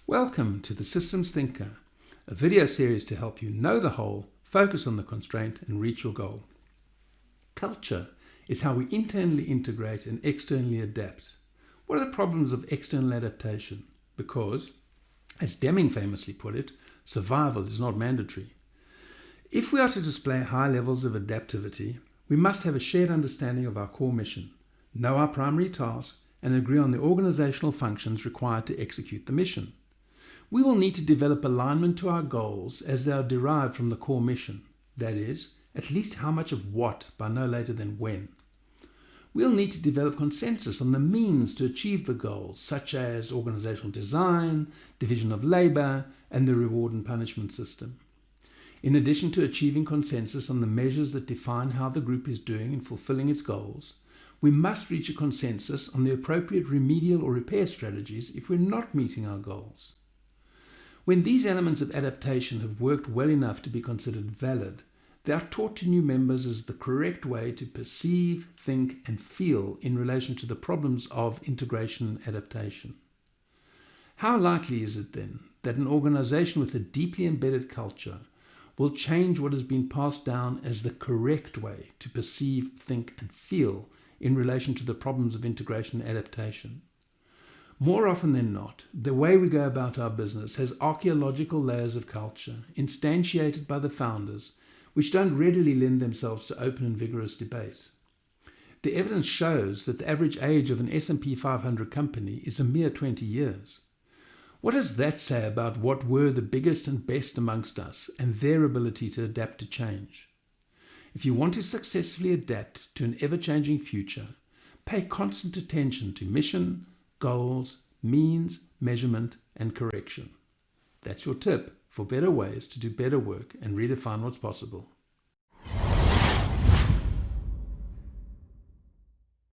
Welcome to the Systems Thinker, a video series to help you know the whole, focus on the constraint, and reach your goal. Culture is how we internally integrate and externally adapt. What are the problems of external adaptation? Because, as Deming famously put it, survival is not mandatory. If we are to display high levels of adaptivity, we must have a shared understanding of our core mission, know our primary task, and agree on the organizational functions required to execute the mission. We will need to develop alignment to our goals as they are derived from the core mission, that is, at least how much of what by no later than when. We'll need to develop consensus on the means to achieve the goals, such as organizational design, division of labor, and the reward and punishment system. In addition to achieving consensus on the measures that define how the group is doing in fulfilling its goals, we must reach a consensus on the appropriate remedial or repair strategies if we're not meeting our goals. When these elements of adaptation have worked well enough to be considered valid, they are taught to new members as the correct way to perceive, think, and feel in relation to the problems of integration and adaptation. How likely is it then that an organization with a deeply embedded culture will change what has been passed down as the correct way to perceive, think, and feel in relation to the problems of integration and adaptation? More often than not, the way we go about our business has archaeological layers of culture instantiated by the founders, which don't readily lend themselves to open and vigorous debate. The evidence shows that the average age of an S&P 500 company is a mere 20 years. What does that say about what were the biggest and best amongst us and their ability to adapt to change? If you want to successfully adapt to an ever-changing future, pay constant attention to mission, goals, means, measurement, and correction. That's your tip for better ways to do better work and redefine what's possible.